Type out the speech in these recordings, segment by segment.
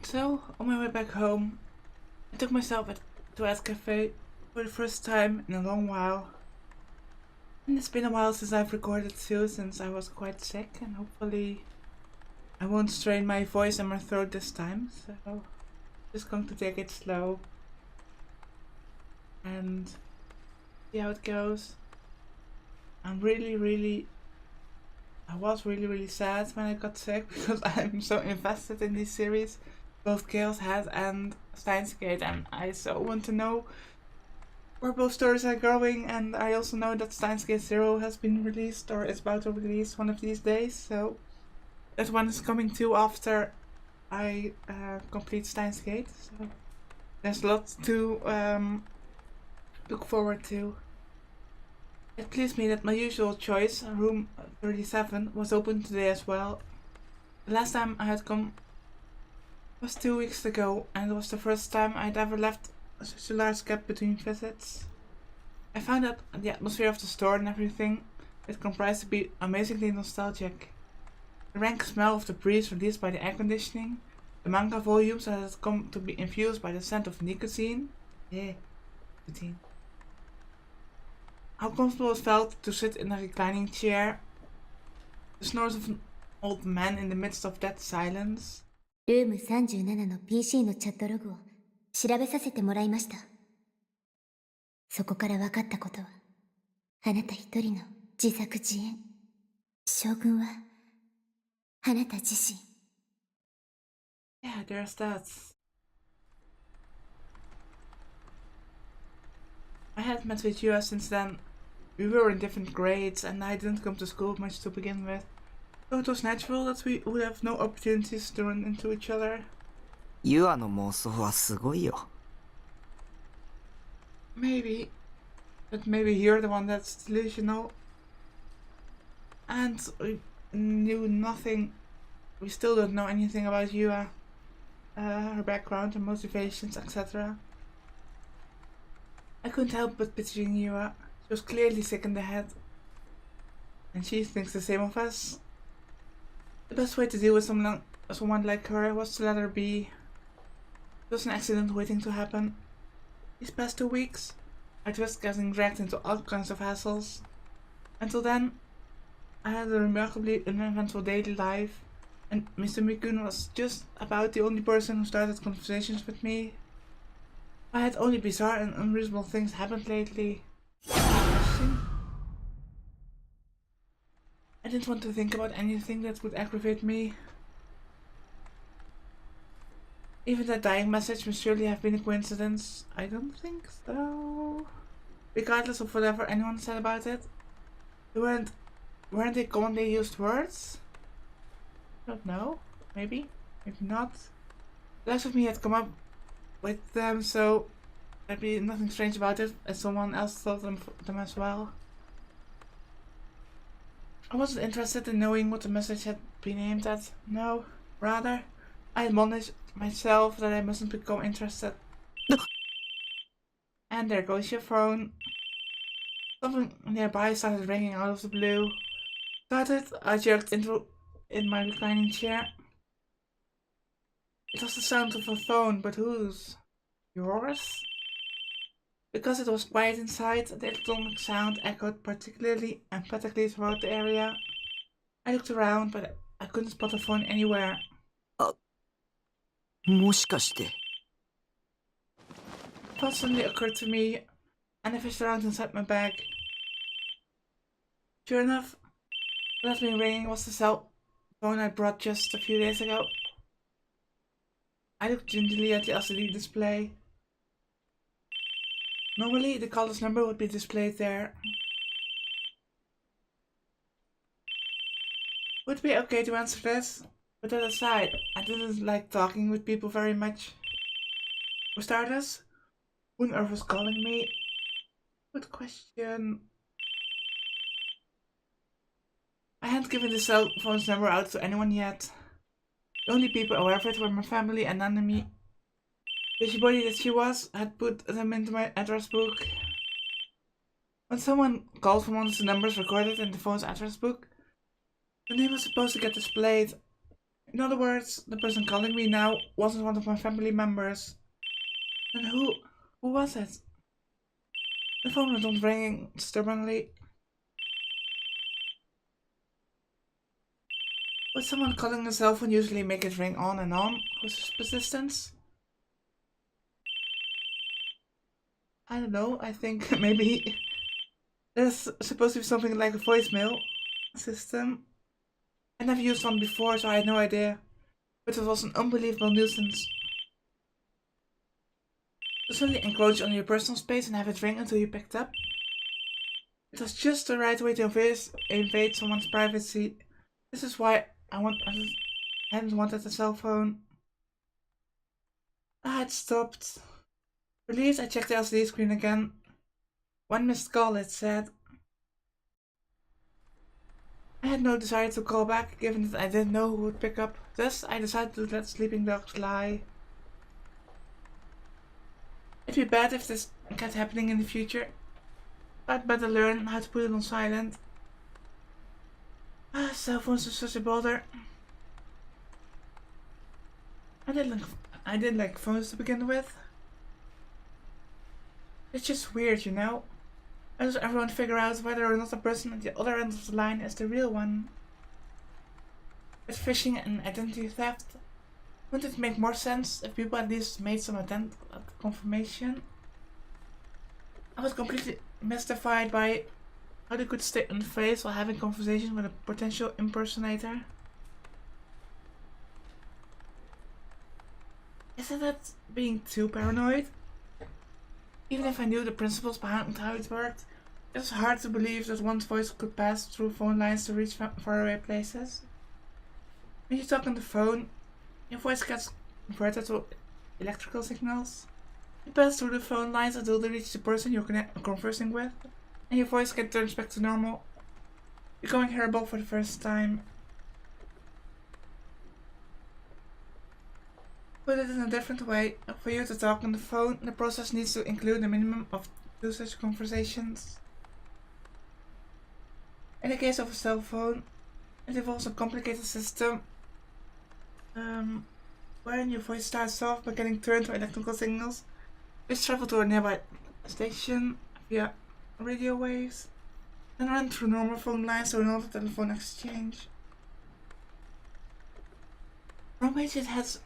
So, on my way back home, I took myself to a cafe for the first time in a long while. And it's been a while since I've recorded too, since I was quite sick, and hopefully I won't strain my voice and my throat this time. So, just going to take it slow and see how it goes. I was really sad when I got sick because I'm so invested in this series, both Chaos Head and Steins, and I so want to know where both stories are going, and I also know that Steins 0 has been released or is about to release one of these days, so that one is coming too after I complete Steins Gate, so there's a lot to look forward to. It pleased me that my usual choice, room 37, was open today as well. The last time I had come was 2 weeks ago, and it was the first time I'd ever left such a large gap between visits. I found that the atmosphere of the store and everything it comprised to be amazingly nostalgic. The rank smell of the breeze released by the air conditioning, the manga volumes that had come to be infused by the scent of nicotine. Yeah, nicotine. How comfortable it felt to sit in a reclining chair, the snores of an old man in the midst of that silence. ルーム37の PC のチャットログを調べさせてもらいました。そこから分かったことは、あなた一人の自作自演。将軍は、あなた自身。Yeah, there's that. I hadn't met with you since then. We were in different grades and I didn't come to school much to begin with. So it was natural that we would have no opportunities to run into each other. ユアの妄想はすごいよ。Maybe. But maybe you're the one that's delusional. And we knew nothing. We still don't know anything about Yua. Her background, her motivations, etc. I couldn't help but picturing Yua. She was clearly sick in the head. And she thinks the same of us. The best way to deal with someone like her was to let her be. It was an accident waiting to happen. These past 2 weeks, I'd risked getting dragged into all kinds of hassles. Until then, I had a remarkably uneventful daily life, and Mr. Mikun was just about the only person who started conversations with me. I had only bizarre and unreasonable things happened lately. I didn't want to think about anything that would aggravate me. Even that dying message must surely have been a coincidence. I don't think so. Regardless of whatever anyone said about it, weren't they commonly used words? I don't know. Maybe. Maybe not. The likes of me had come up with them, so there'd be nothing strange about it, as someone else thought them as well. I wasn't interested in knowing what the message had been aimed at. No, rather, I admonished myself that I mustn't become interested. And there goes your phone. Something nearby started ringing out of the blue. I jerked in my reclining chair. It was the sound of a phone, but whose? Yours? Because it was quiet inside, the electronic sound echoed particularly emphatically throughout the area. I looked around, but I couldn't spot a phone anywhere. もしかして。A thought suddenly occurred to me, and I fished around inside my bag. Sure enough, what had been ringing was the cell phone I brought just a few days ago. I looked gingerly at the LCD display. Normally, the caller's number would be displayed there. Would it be okay to answer this? But that aside, I didn't like talking with people very much. For starters, who on earth was calling me? Good question. I hadn't given the cell phone's number out to anyone yet. The only people aware of it were my family and Nanami. Busybody that she was had put them into my address book. When someone called from one of the numbers recorded in the phone's address book, the name was supposed to get displayed. In other words, the person calling me now wasn't one of my family members. And who was it? The phone went on ringing stubbornly. Would someone calling a cell phone usually make it ring on and on with persistence? I don't know, I think maybe there's supposed to be something like a voicemail system. I never used one before, so I had no idea. But it was an unbelievable nuisance. To suddenly encroach on your personal space and have it ring until you picked up. It was just the right way to invade someone's privacy. This is why I hadn't wanted a cell phone. I had stopped. Relieved, I checked the LCD screen again. One missed call, it said. I had no desire to call back, given that I didn't know who would pick up. Thus, I decided to let sleeping dogs lie. It'd be bad if this kept happening in the future. I'd better learn how to put it on silent. Cell phones are such a bother. I didn't like phones to begin with. It's just weird, you know? How does everyone figure out whether or not the person at the other end of the line is the real one? With phishing and identity theft, wouldn't it make more sense if people at least made some attempt at confirmation? I was completely mystified by how they could stay unfazed while having conversations with a potential impersonator. Isn't that being too paranoid? Even if I knew the principles behind how it worked, it was hard to believe that one's voice could pass through phone lines to reach faraway places. When you talk on the phone, your voice gets converted to electrical signals. You pass through the phone lines until they reach the person you're conversing with, and your voice gets turned back to normal, becoming hearable for the first time. Put it in a different way, for you to talk on the phone, the process needs to include a minimum of 2 such conversations. In the case of a cell phone, it involves a complicated system wherein your voice starts off by getting turned to electrical signals, which travel to a nearby station via radio waves, then run through normal phone lines to another telephone exchange, from which it has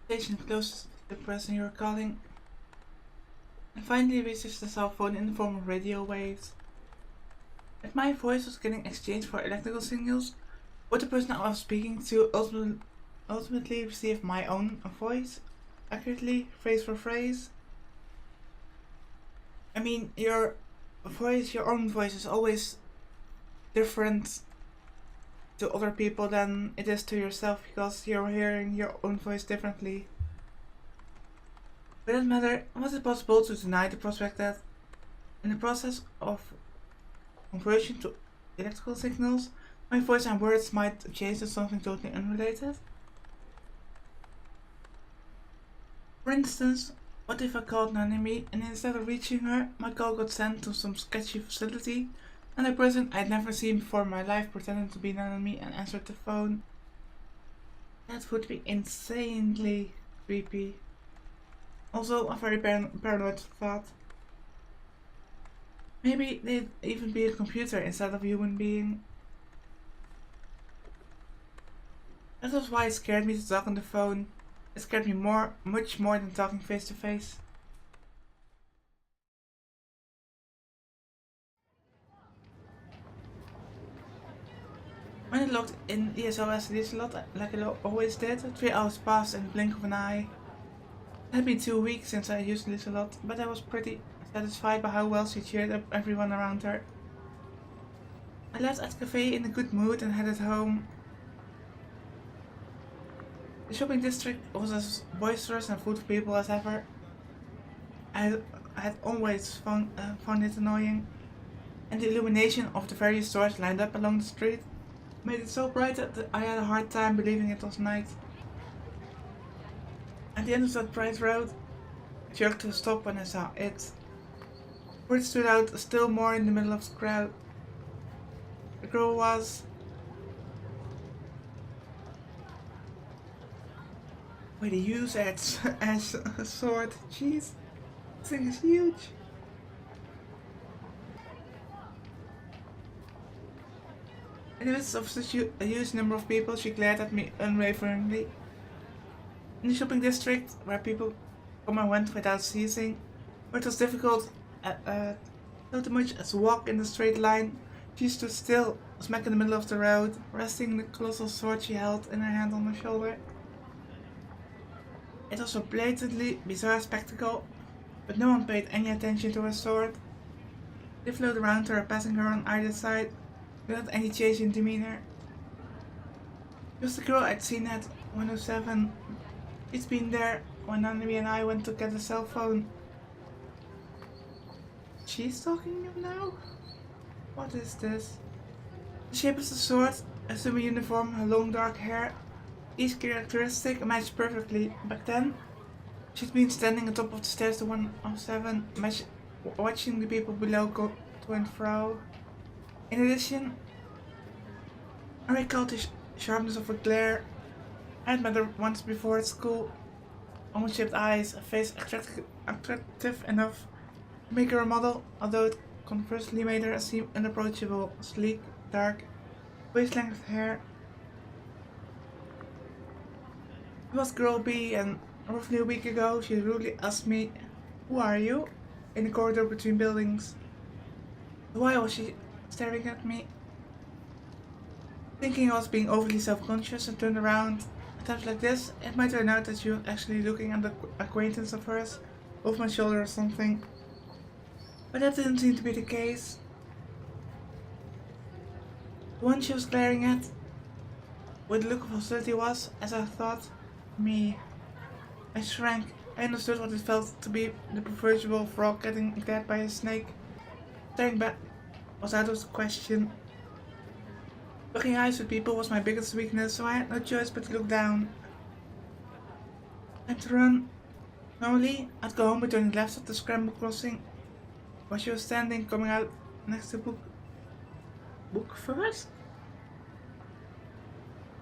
station closest to the person you are calling, and finally reaches the cell phone in the form of radio waves. If my voice was getting exchanged for electrical signals, would the person I was speaking to ultimately receive my own voice, accurately, phrase for phrase? I mean, your own voice is always different to other people than it is to yourself, because you're hearing your own voice differently. For that matter, was it possible to deny the prospect that, in the process of conversion to electrical signals, my voice and words might change to something totally unrelated? For instance, what if I called an enemy and instead of reaching her, my call got sent to some sketchy facility, and a person I'd never seen before in my life pretended to be an enemy and answered the phone? That would be insanely creepy. Also, a very paranoid thought. Maybe they'd even be a computer instead of a human being. That was why it scared me to talk on the phone. It scared me much more than talking face to face. When I logged in the SOS slot like I always did, 3 hours passed in the blink of an eye. It had been 2 weeks since I used Liz a lot, but I was pretty satisfied by how well she cheered up everyone around her. I left at the cafe in a good mood and headed home. The shopping district was as boisterous and full of people as ever. I had always found it annoying, and the illumination of the various stores lined up along the street made it so bright that I had a hard time believing it was night. At the end of that bright road, I jerked to a stop when I saw it, for it stood out still more in the middle of the crowd. The girl was But they use it as a sword. Jeez, this thing is huge. In the midst of such a huge number of people, she glared at me unwaveringly. In the shopping district, where people come and went without ceasing, where it was difficult not so much as walk in a straight line, she stood still, smack in the middle of the road, resting the colossal sword she held in her hand on her shoulder. It was a blatantly bizarre spectacle, but no one paid any attention to her sword. They flowed around her, passing her on either side, without any change in demeanor. Just the girl I'd seen at 107. She'd been there when Nanabi and I went to get a cell phone. She's talking now? What is this? The shape of the sword, a semi-uniform, her long dark hair, each characteristic matched perfectly. Back then, she'd been standing on top of the stairs to 107, watching the people below go to and fro. In addition, I recalled the sharpness of her glare. I had met her once before at school. Almost shaped eyes, a face attractive enough to make her a model, although it conversely made her seem unapproachable, sleek, dark, waist-length hair. It was Girl B, and roughly a week ago she rudely asked me, "Who are you?" in the corridor between buildings. Why was she staring at me? Thinking I was being overly self-conscious, and turned around. At times like this, it might turn out that she was actually looking at an acquaintance of hers over my shoulder or something. But that didn't seem to be the case. The one she was glaring at, with a look of hostility, was, as I thought, me. I shrank. I understood what it felt to be the proverbial frog getting glared by a snake. Staring back was out of the question. Locking eyes with people was my biggest weakness, so I had no choice but to look down. Time to run. Normally, I'd go home by turning left at the scramble crossing, where she was standing, coming out next to book first.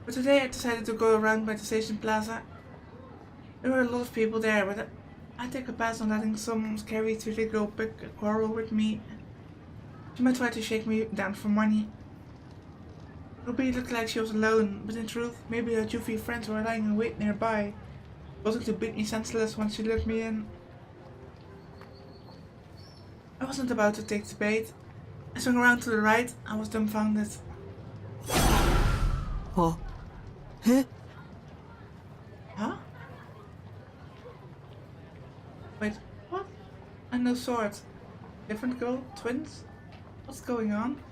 But today I decided to go around by the station plaza. There were a lot of people there, but I take a pass on letting some scary teenage girl pick a quarrel with me. She might try to shake me down for money. Ruby looked like she was alone, but in truth, maybe her juvie friends were lying in wait nearby, waiting to beat me senseless once she let me in. I wasn't about to take the bait. I swung around to the right. I was dumbfounded. Oh. Eh? Huh? Wait, what? And no sword. Different girl? Twins? What's going on?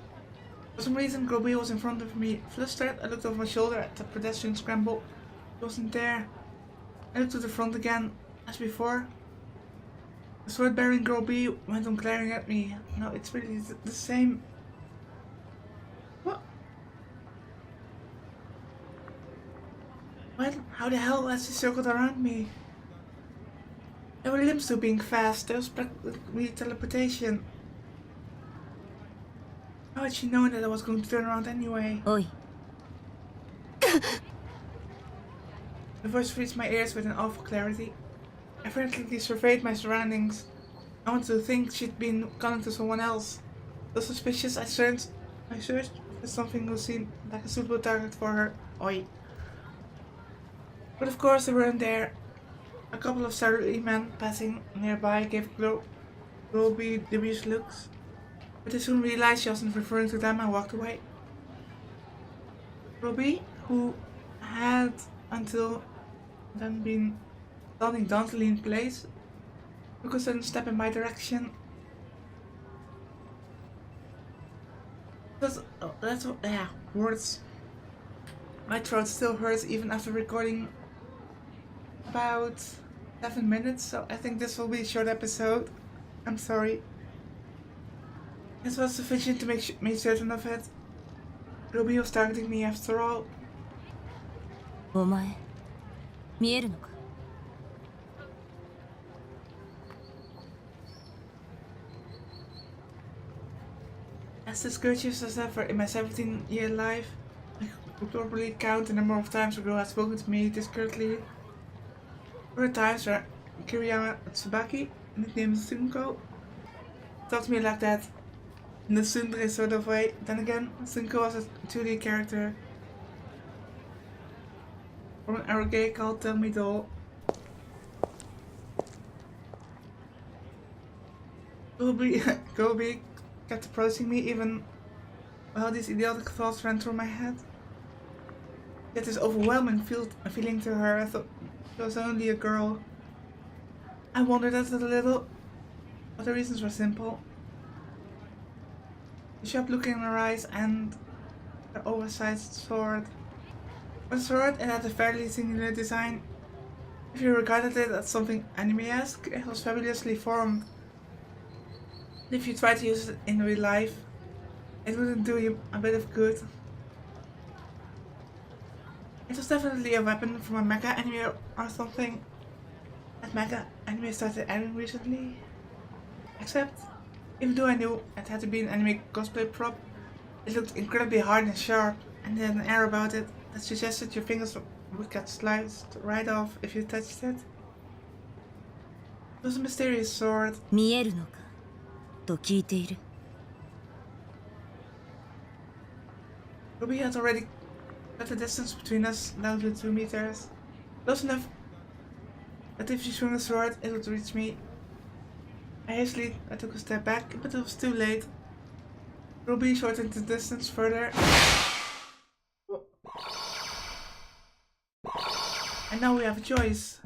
For some reason, Groby was in front of me. Flustered, I looked over my shoulder at the pedestrian scramble. He wasn't there. I looked to the front again, as before. The sword-bearing Groby went on glaring at me. No, it's really the same. What? What? How the hell has he circled around me? There were limbs to being fast. There was practically teleportation. How had she known that I was going to turn around anyway? Oi. The voice reached my ears with an awful clarity. I frantically surveyed my surroundings. I wanted to think she'd been calling to someone else. So suspicious, I searched for something who seemed like a suitable target for her. Oi. But of course they weren't there. A couple of elderly men passing nearby gave Groby dubious looks. But I soon realized she wasn't referring to them and walked away. Groby, who had until then been standing daintily in place, took a sudden step in my direction. Words. My throat still hurts even after recording about 7 minutes, so I think this will be a short episode. I'm sorry. This was sufficient to make me certain of it. Ruby was targeting me after all. お前見えるのか As discourteous as ever in my 17-year life, I could probably count the number of times a girl had spoken to me discreetly. There were times where Kiriyama Tsubaki, nicknamed Sunko, talked to me like that in the tsundere sort of way. Then again, Sunko was a 2D character from an arcade called Tell Me Doll. Gobi kept approaching me even while these idiotic thoughts ran through my head. Yet this overwhelming feeling to her, I thought she was only a girl. I wondered at it a little, but the reasons were simple. The sharp look in her eyes and her oversized sword. For a sword, it had a fairly singular design. If you regarded it as something anime-esque, it was fabulously formed. If you tried to use it in real life, it wouldn't do you a bit of good. It was definitely a weapon from a mecha anime or something. That mecha anime started airing recently. Except, even though I knew it had to be an anime cosplay prop, it looked incredibly hard and sharp, and it had an air about it that suggested your fingers would get sliced right off if you touched it. It was a mysterious sword. 見えるのかと聞いている。Ruby had already cut the distance between us down to 2 meters. Close enough that if she swung a sword, it would reach me. I took a step back, but it was too late. Ruby shortened the distance further. And now we have a choice.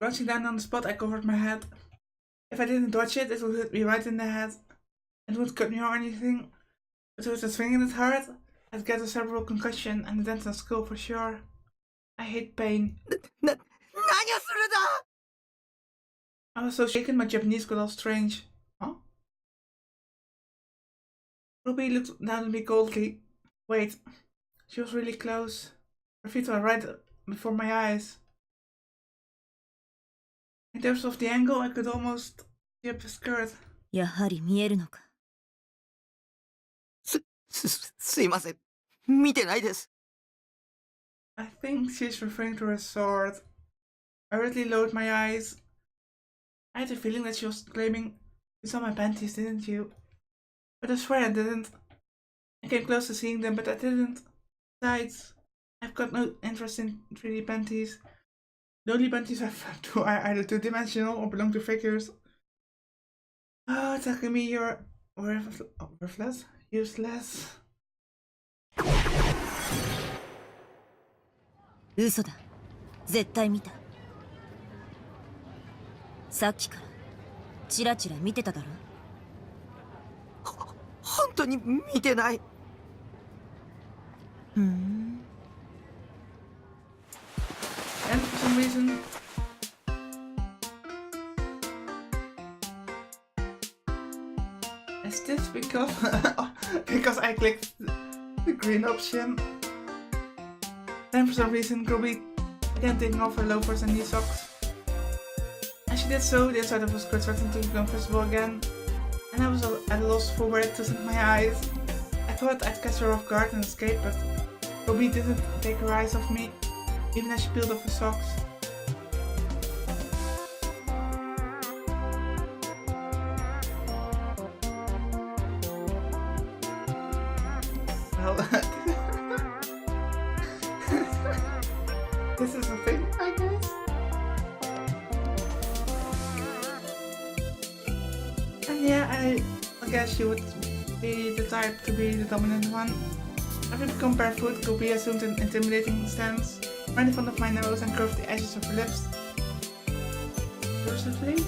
Crouching down on the spot, I covered my head. If I didn't dodge it, it would hit me right in the head. It would cut me or anything. But with a swing in it hard, I'd get a cerebral concussion and a dent in the skull for sure. I hate pain. 何をするだ I was so shaken, my Japanese got all strange. Huh? Ruby looked down at me coldly. Wait, she was really close. Her feet were right before my eyes. In terms of the angle, I could almost see up her skirt. やはり見えるのか。すいません。見てないです。I think she's referring to her sword. I hurriedly lowered my eyes. I had a feeling that she was claiming, "You saw my panties, didn't you?" But I swear I didn't. I came close to seeing them, but I didn't. Besides, I've got no interest in 3D panties. The only panties I've to are either two-dimensional or belong to figures. Oh, Takumi, you're worthless, useless. 嘘だ。絶対見た。さっきからチラチラ見てただろ。本当に見てない。And for some reason, is this because I clicked the green option? Then for some reason, Ruby began taking off her loafers and knee socks. As she did so, the inside of her skirt threatened to become visible again, and I was at a loss for where to sink my eyes. I thought I'd catch her off guard and escape, but Ruby didn't take her eyes off me, even as she peeled off her socks. Well, this is a thing, I guess. And yeah, I guess she would be the type to be the dominant one. After become barefoot, Gobi assumed an intimidating stance, ran in front of my nose and curved the edges of her lips. Mercifully?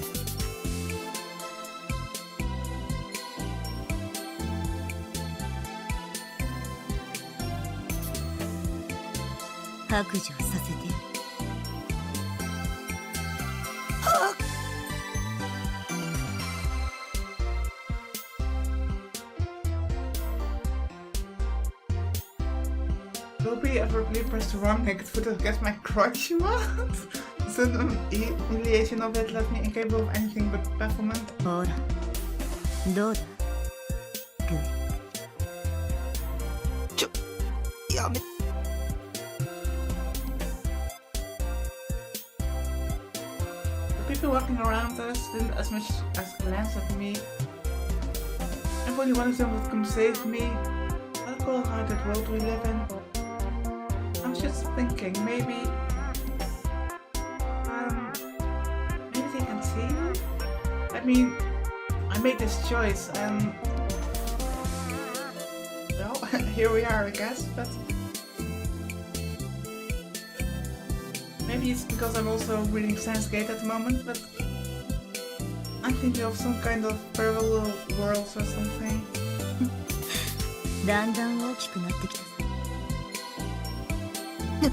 Gobi abruptly pressed the wrong naked foot against my crotch. What? The sudden humiliation of it left me incapable of anything but bafflement. ほら、どうだグ The people walking around us didn't as much as glance at me. If only one of them would come save me. What a cold-hearted world we live in. I was just thinking, maybe they can see me? I mean, I made this choice and well, here we are I guess, but maybe it's because I'm also reading Steins at the moment, but I'm thinking of some kind of parallel worlds or something. だんだん大きくなってきたぜ。I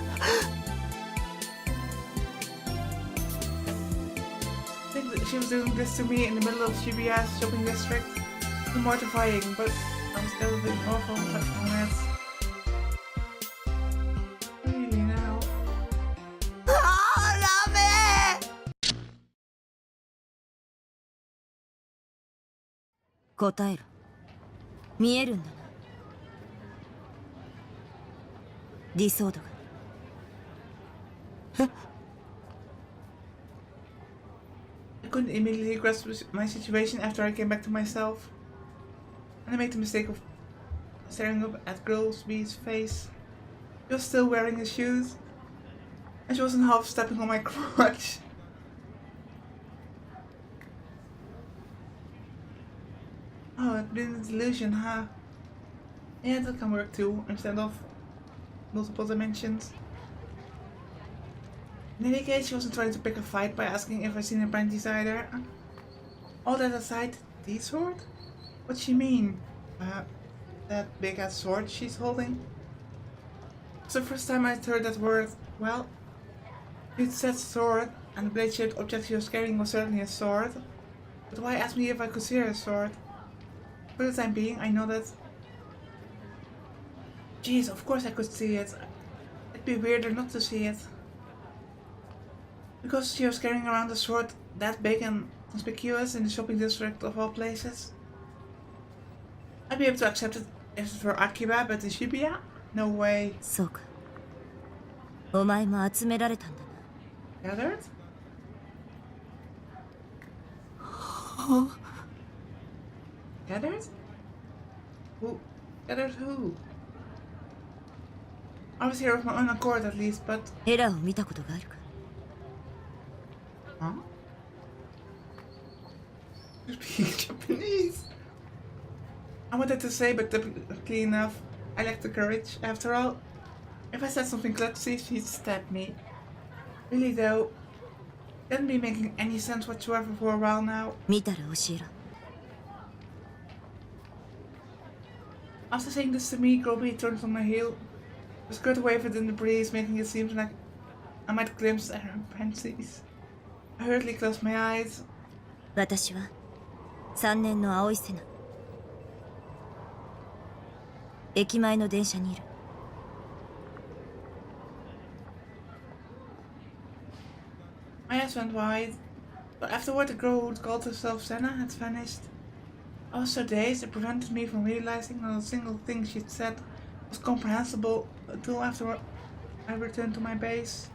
think that she was doing this to me in the middle of Shibuya's shopping district. It's mortifying, but I'm still being awful on it. Really now. 答えろ。見えるんだな。ディソードが。I couldn't immediately grasp my situation after I came back to myself. And I made the mistake of staring up at Girlsby's face. She was still wearing his shoes. And she wasn't half stepping on my crotch. Oh, it's been a delusion, huh? Yeah, that can work too, instead of multiple dimensions. In any case, she wasn't trying to pick a fight by asking if I'd seen a panties either. All that aside, the sword? What's she mean? That big ass sword she's holding? It's the first time I'd heard that word. Well, you'd said sword, and the blade-shaped object she was carrying was certainly a sword. But why ask me if I could see her sword? For the time being, I know that. Jeez, of course I could see it. It'd be weirder not to see it. Because she was carrying around a sword that big and conspicuous in the shopping district of all places. I'd be able to accept it if it were Akiba, but in Shibuya? No way. そうか。お前も集められたんだな。 Gathered? Gathered? Who? Gathered who? I was here of my own accord at least, but... エラーを見たことがあるか。 Huh? You're speaking Japanese? I wanted to say, but typically enough, I lack the courage. After all, if I said something klutzy, she'd stab me. Really though, it hadn't been making any sense whatsoever for a while now. 見たら教えろ。 After saying this to me, Groby turned on my heel. The skirt wavered in the breeze, making it seem like I might glimpse at her panties. I hurriedly closed my eyes. 私は3年の青い瀬名。駅前の電車にいる。 My eyes went wide, but afterward the girl who'd called herself Senna had vanished. I was so dazed it prevented me from realizing not a single thing she'd said was comprehensible until after I returned to my base.